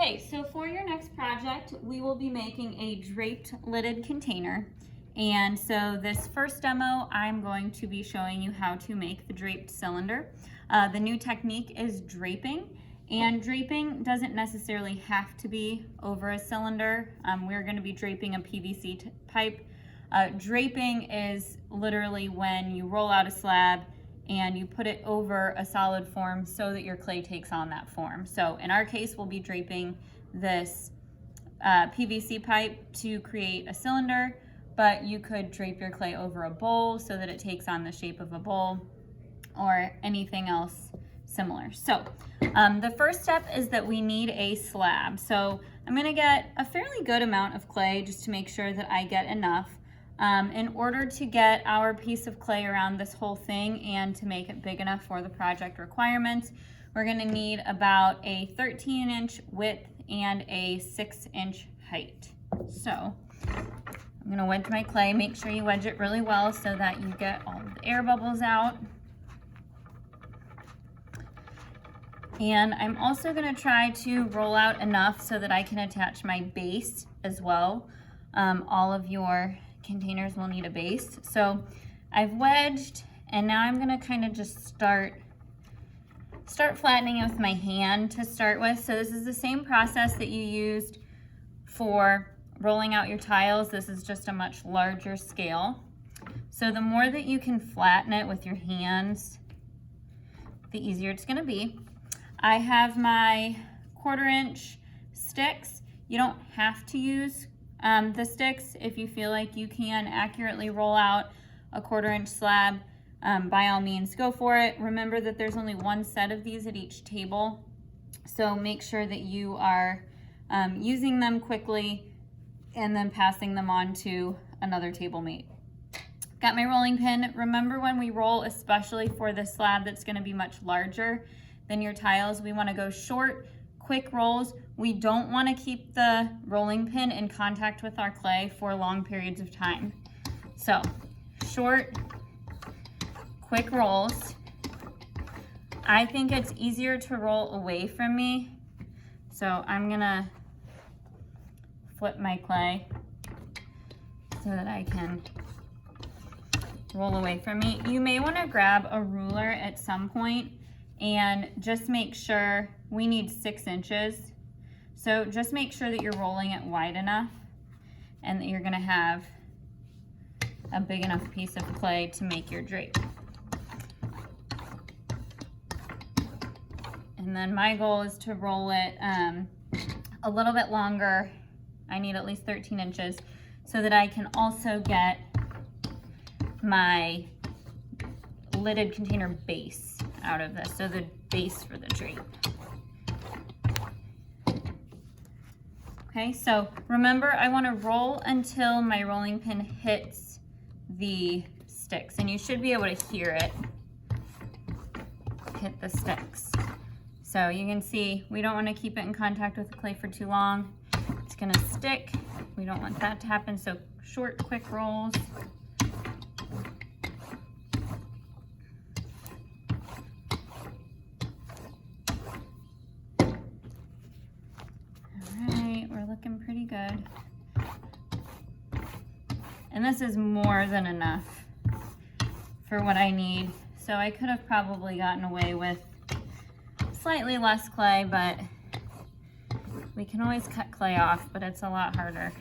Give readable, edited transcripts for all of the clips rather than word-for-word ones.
Okay, so for your next project, we will be making a draped lidded container. And so this first demo, I'm going to be showing you how to make the draped cylinder. The new technique is draping, and draping doesn't necessarily have to be over a cylinder. We're going to be draping a PVC pipe. Draping is literally when you roll out a slab and you put it over a solid form so that your clay takes on that form. So in our case, we'll be draping this PVC pipe to create a cylinder, but you could drape your clay over a bowl so that it takes on the shape of a bowl or anything else similar. So the first step is that we need a slab. So I'm gonna get a fairly good amount of clay just to make sure that I get enough. In order to get our piece of clay around this whole thing and to make it big enough for the project requirements, we're gonna need about a 13-inch width and a 6-inch height. So I'm gonna wedge my clay. Make sure you wedge it really well so that you get all of the air bubbles out. And I'm also gonna try to roll out enough so that I can attach my base as well. All of your containers will need a base. So I've wedged, and now I'm gonna kind of just start flattening it with my hand to start with. So this is the same process that you used for rolling out your tiles. This is just a much larger scale. So the more that you can flatten it with your hands, the easier it's gonna be. I have my 1/4-inch sticks. You don't have to use the sticks. If you feel like you can accurately roll out a 1/4-inch slab, by all means go for it. Remember that there's only one set of these at each table, so make sure that you are using them quickly and then passing them on to another table mate. Got my rolling pin. Remember, when we roll, especially for this slab that's going to be much larger than your tiles, we want to go short, quick rolls. We don't want to keep the rolling pin in contact with our clay for long periods of time. So short, quick rolls. I think it's easier to roll away from me, so I'm gonna flip my clay so that I can roll away from me. You may want to grab a ruler at some point and just make sure. We need 6 inches. So just make sure that you're rolling it wide enough and that you're gonna have a big enough piece of clay to make your drape. And then my goal is to roll it a little bit longer. I need at least 13 inches so that I can also get my lidded container base out of this, so the base for the drape. Okay, so remember, I want to roll until my rolling pin hits the sticks, and you should be able to hear it hit the sticks. So you can see we don't want to keep it in contact with the clay for too long. It's going to stick. We don't want that to happen, so short, quick rolls. Looking pretty good. And this is more than enough for what I need. So I could have probably gotten away with slightly less clay, but we can always cut clay off, but it's a lot harder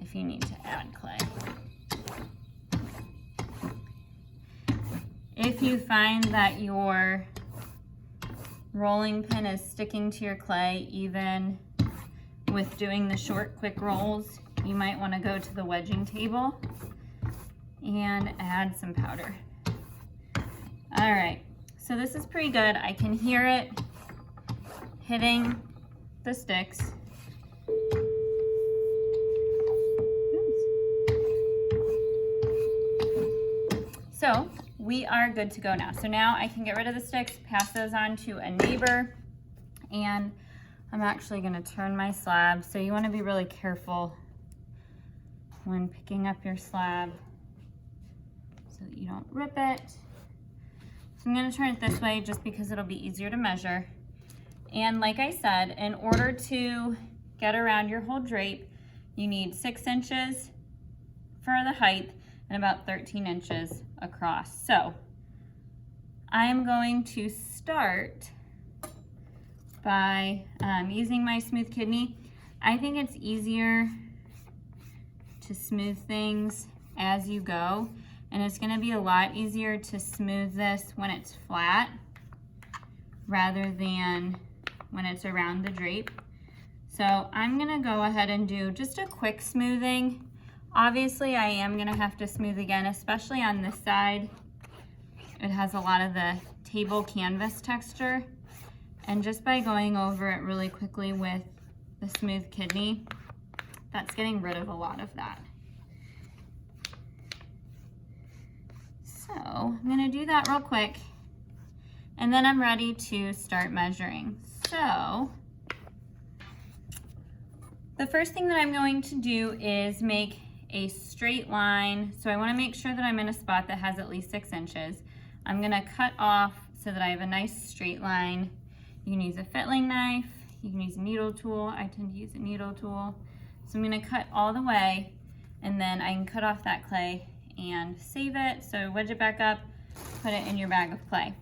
if you need to add clay. If you find that your rolling pin is sticking to your clay, even with doing the short, quick rolls, you might want to go to the wedging table and add some powder. All right, so this is pretty good. I can hear it hitting the sticks. So we are good to go now. So now I can get rid of the sticks, pass those on to a neighbor, and I'm actually gonna turn my slab. So you wanna be really careful when picking up your slab so that you don't rip it. So I'm gonna turn it this way just because it'll be easier to measure. And like I said, in order to get around your whole drape, you need 6 inches for the height and about 13 inches across. So I'm going to start by using my smooth kidney. I think it's easier to smooth things as you go, and it's going to be a lot easier to smooth this when it's flat rather than when it's around the drape. So I'm going to go ahead and do just a quick smoothing. Obviously I am going to have to smooth again, especially on this side. It has a lot of the table canvas texture, and just by going over it really quickly with the smooth kidney, that's getting rid of a lot of that. So I'm going to do that real quick, and then I'm ready to start measuring. So the first thing that I'm going to do is make a straight line. So I want to make sure that I'm in a spot that has at least 6 inches. I'm going to cut off so that I have a nice straight line. You can use a fiddling knife, you can use a needle tool. I tend to use a needle tool. So I'm going to cut all the way, and then I can cut off that clay and save it. So wedge it back up, put it in your bag of clay.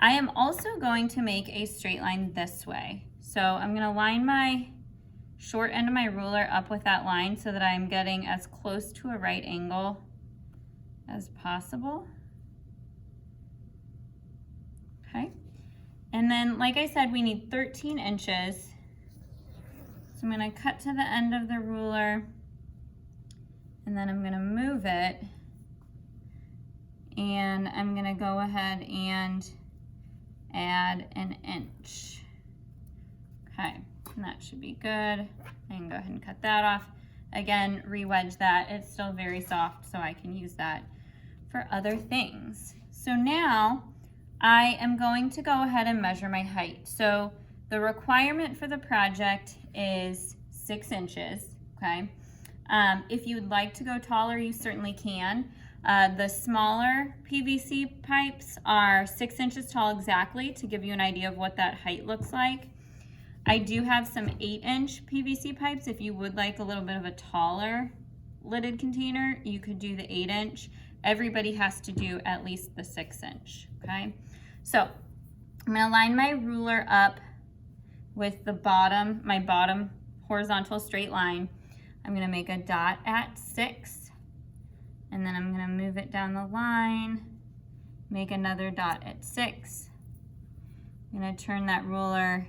I am also going to make a straight line this way. So I'm going to line my short end of my ruler up with that line so that I'm getting as close to a right angle as possible. Okay. And then, like I said, we need 13 inches. So I'm going to cut to the end of the ruler, and then I'm going to move it, and I'm going to go ahead and add an inch. Okay, and that should be good. I can go ahead and cut that off. Again, re-wedge that. It's still very soft, so I can use that for other things. So now I am going to go ahead and measure my height. So the requirement for the project is 6 inches, okay? If you would like to go taller, you certainly can. The smaller PVC pipes are 6 inches tall exactly, to give you an idea of what that height looks like. I do have some 8-inch PVC pipes. If you would like a little bit of a taller lidded container, you could do the 8-inch. Everybody has to do at least the 6-inch, okay? So I'm gonna line my ruler up with the bottom, my bottom horizontal straight line. I'm gonna make a dot at 6, and then I'm gonna move it down the line, make another dot at 6. I'm gonna turn that ruler,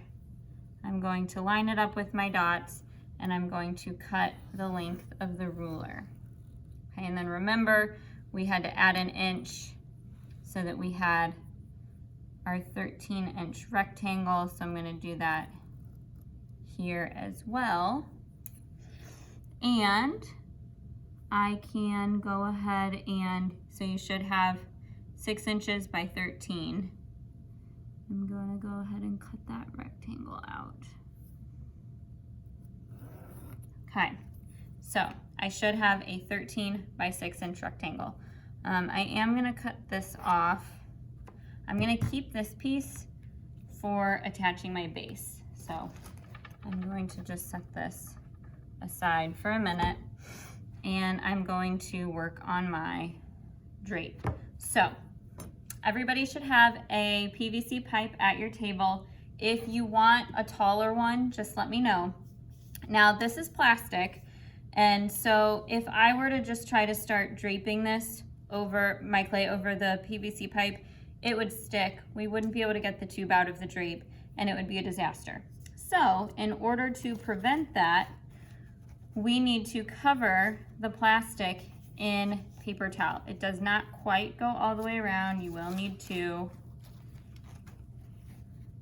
I'm going to line it up with my dots, and I'm going to cut the length of the ruler. Okay, and then remember, we had to add an inch so that we had our 13-inch rectangle, so I'm gonna do that here as well. And I can go ahead and, so you should have 6 inches by 13. I'm gonna go ahead and cut that rectangle out. Okay, so I should have a 13 by 6-inch rectangle. I am gonna cut this off. I'm gonna keep this piece for attaching my base. So I'm going to just set this aside for a minute, and I'm going to work on my drape. So everybody should have a PVC pipe at your table. If you want a taller one, just let me know. Now this is plastic, and so if I were to just try to start draping this over my clay over the PVC pipe, it would stick. We wouldn't be able to get the tube out of the drape, and it would be a disaster. So in order to prevent that, we need to cover the plastic in paper towel. It does not quite go all the way around. You will need to.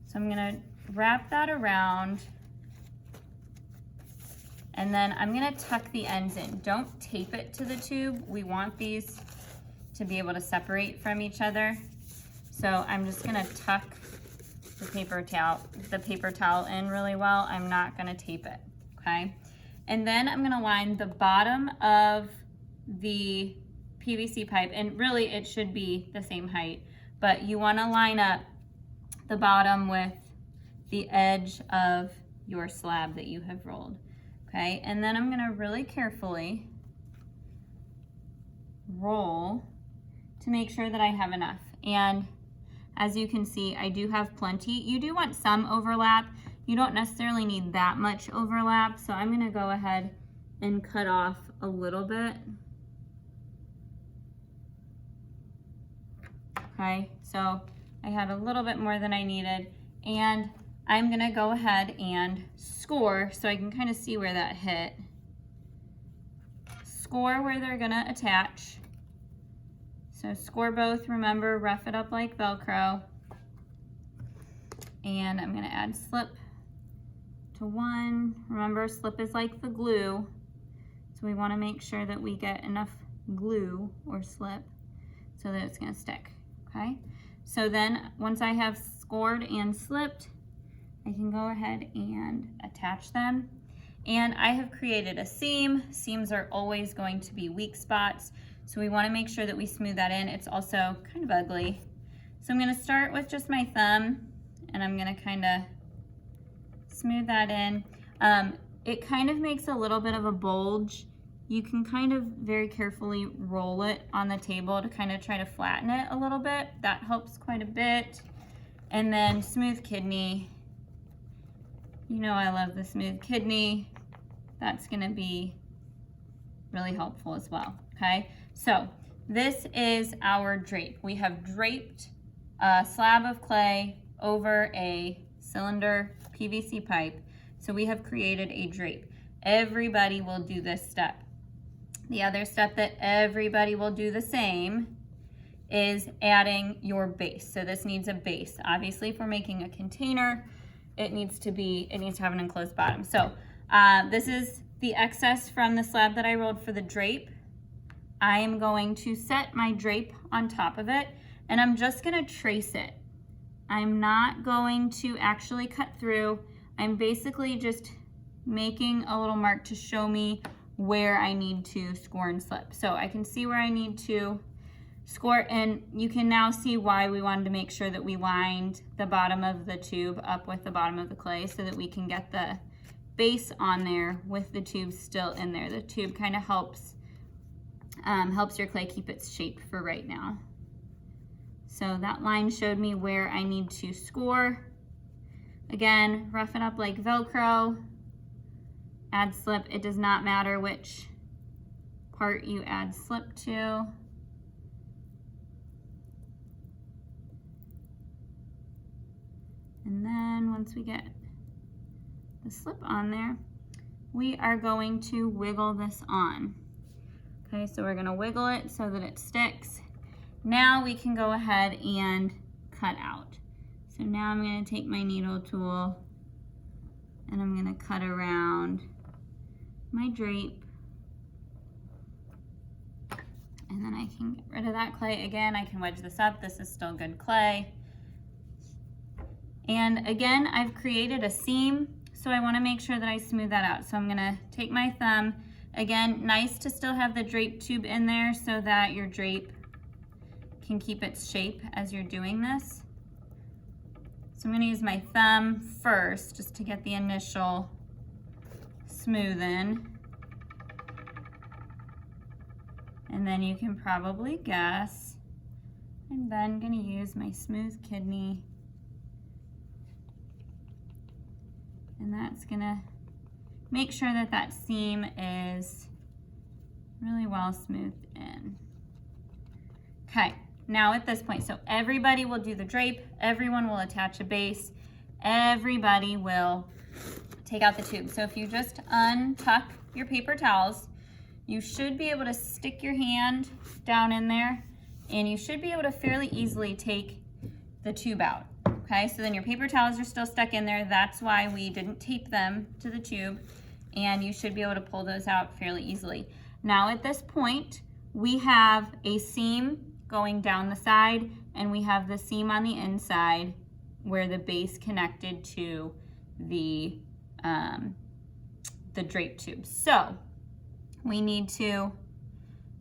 So I'm gonna wrap that around, and then I'm gonna tuck the ends in. Don't tape it to the tube. We want these to be able to separate from each other. So I'm just gonna tuck the paper towel in really well. I'm not gonna tape it, okay? And then I'm gonna line the bottom of the PVC pipe, and really it should be the same height, but you wanna line up the bottom with the edge of your slab that you have rolled. Okay, and then I'm gonna really carefully roll to make sure that I have enough. And as you can see, I do have plenty. You do want some overlap. You don't necessarily need that much overlap, so I'm gonna go ahead and cut off a little bit. Okay, so I had a little bit more than I needed, and I'm gonna go ahead and score so I can kind of see where that hit. Score where they're gonna attach. So score both, remember, rough it up like Velcro. And I'm gonna add slip to one. Remember, slip is like the glue. So we wanna make sure that we get enough glue or slip so that it's gonna stick, okay? So then once I have scored and slipped, I can go ahead and attach them. And I have created a seam. Seams are always going to be weak spots. So we want to make sure that we smooth that in. It's also kind of ugly. So I'm going to start with just my thumb and I'm going to kind of smooth that in. It kind of makes a little bit of a bulge. You can kind of very carefully roll it on the table to kind of try to flatten it a little bit. That helps quite a bit. And then smooth kidney. You know I love the smooth kidney. That's gonna be really helpful as well, okay? So this is our drape. We have draped a slab of clay over a cylinder PVC pipe. So we have created a drape. Everybody will do this step. The other step that everybody will do the same is adding your base. So this needs a base. Obviously, if we're making a container, it needs to have an enclosed bottom. So this is the excess from the slab that I rolled for the drape. I am going to set my drape on top of it, and I'm just gonna trace it. I'm not going to actually cut through. I'm basically just making a little mark to show me where I need to score and slip. So I can see where I need to score, and you can now see why we wanted to make sure that we lined the bottom of the tube up with the bottom of the clay so that we can get the base on there with the tube still in there. The tube kind of helps your clay keep its shape for right now. So that line showed me where I need to score. Again, rough it up like Velcro, add slip. It does not matter which part you add slip to. And then once we get the slip on there, we are going to wiggle this on. Okay, so we're gonna wiggle it so that it sticks. Now we can go ahead and cut out. So now I'm gonna take my needle tool and I'm gonna cut around my drape. And then I can get rid of that clay. Again, I can wedge this up. This is still good clay. And again, I've created a seam, so I wanna make sure that I smooth that out. So I'm gonna take my thumb. Again, nice to still have the drape tube in there so that your drape can keep its shape as you're doing this. So I'm gonna use my thumb first just to get the initial smooth in. And then you can probably guess, I'm then gonna use my smooth kidney, and that's gonna make sure that that seam is really well smoothed in. Okay, now at this point, so everybody will do the drape, everyone will attach a base, everybody will take out the tube. So if you just untuck your paper towels, you should be able to stick your hand down in there and you should be able to fairly easily take the tube out. Okay, so then your paper towels are still stuck in there. That's why we didn't tape them to the tube, and you should be able to pull those out fairly easily. Now at this point, we have a seam going down the side and we have the seam on the inside where the base connected to the drape tube. So we need to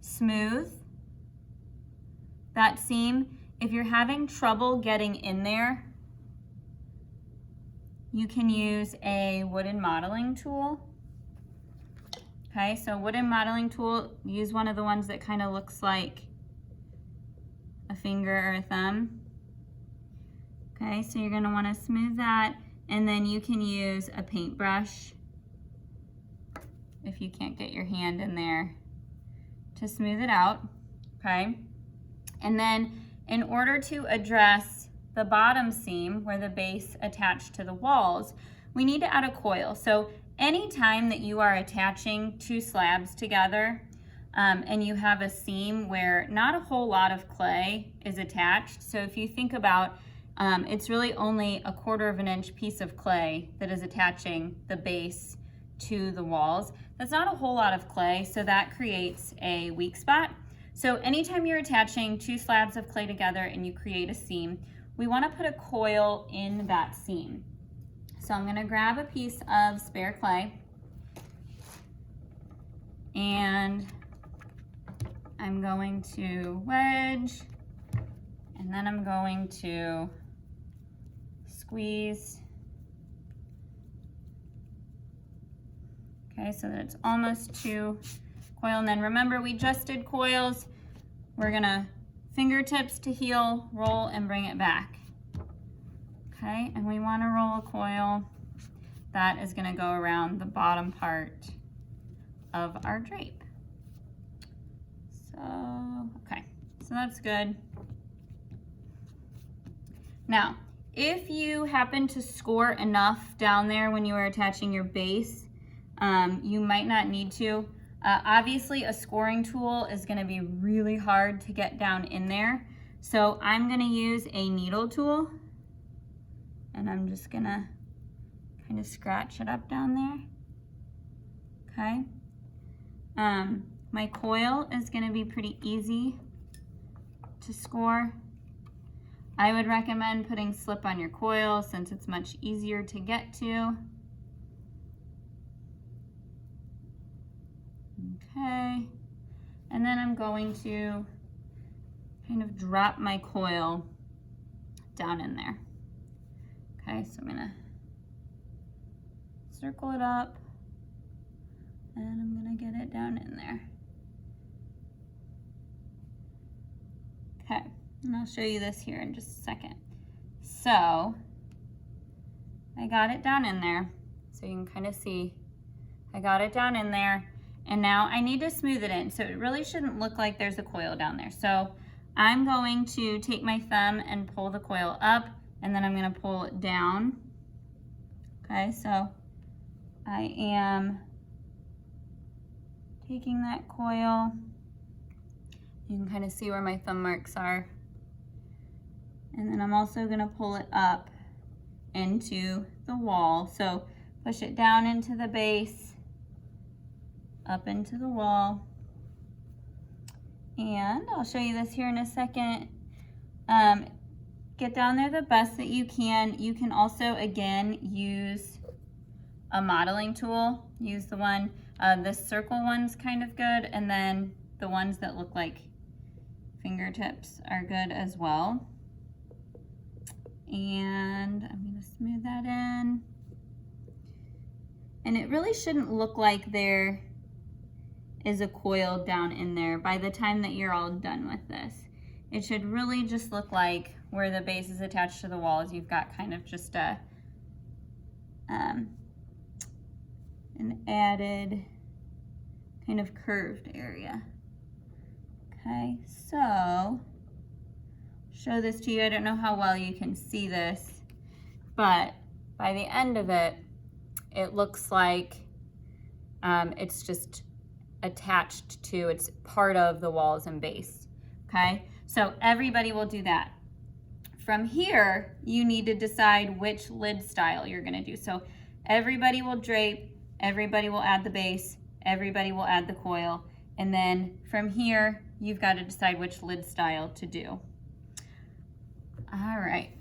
smooth that seam. If you're having trouble getting in there, you can use a wooden modeling tool. Okay, so wooden modeling tool, use one of the ones that kind of looks like a finger or a thumb. Okay, so you're gonna wanna smooth that, and then you can use a paintbrush if you can't get your hand in there to smooth it out, okay? And then in order to address the bottom seam where the base attached to the walls, we need to add a coil. So anytime that you are attaching two slabs together and you have a seam where not a whole lot of clay is attached, so if you think about it's really only a 1/4 of an inch piece of clay that is attaching the base to the walls. That's not a whole lot of clay, so that creates a weak spot. So anytime you're attaching two slabs of clay together and you create a seam, we want to put a coil in that seam. So I'm going to grab a piece of spare clay and I'm going to wedge, and then I'm going to squeeze. Okay, so that it's almost to coil. And then remember, we just did coils. We're gonna fingertips to heel, roll, and bring it back. Okay, and we wanna roll a coil that is gonna go around the bottom part of our drape. So, okay, so that's good. Now, if you happen to score enough down there when you are attaching your base, you might not need to. Obviously, a scoring tool is going to be really hard to get down in there. So I'm going to use a needle tool, and I'm just going to kind of scratch it up down there. Okay. My coil is going to be pretty easy to score. I would recommend putting slip on your coil since it's much easier to get to. Okay, and then I'm going to kind of drop my coil down in there. Okay, so I'm gonna circle it up and I'm gonna get it down in there. Okay, and I'll show you this here in just a second. So I got it down in there, so you can kind of see I got it down in there. And now I need to smooth it in, so it really shouldn't look like there's a coil down there. So I'm going to take my thumb and pull the coil up, and then I'm going to pull it down. Okay, so I am taking that coil. You can kind of see where my thumb marks are. And then I'm also going to pull it up into the wall. So push it down into the base, up into the wall, and I'll show you this here in a second. Get down there the best that you can. You can also, again, use a modeling tool. Use the one, this circle one's kind of good, and then the ones that look like fingertips are good as well. And I'm going to smooth that in. And it really shouldn't look like there is a coil down in there by the time that you're all done with this. It should really just look like where the base is attached to the walls, you've got kind of just a an added kind of curved area. Okay, so show this to you. I don't know how well you can see this, but by the end of it, it looks like it's just attached to, it's part of the walls and base. Okay, so everybody will do that. From here, you need to decide which lid style you're going to do. So everybody will drape, everybody will add the base, everybody will add the coil, and then from here you've got to decide which lid style to do. All right,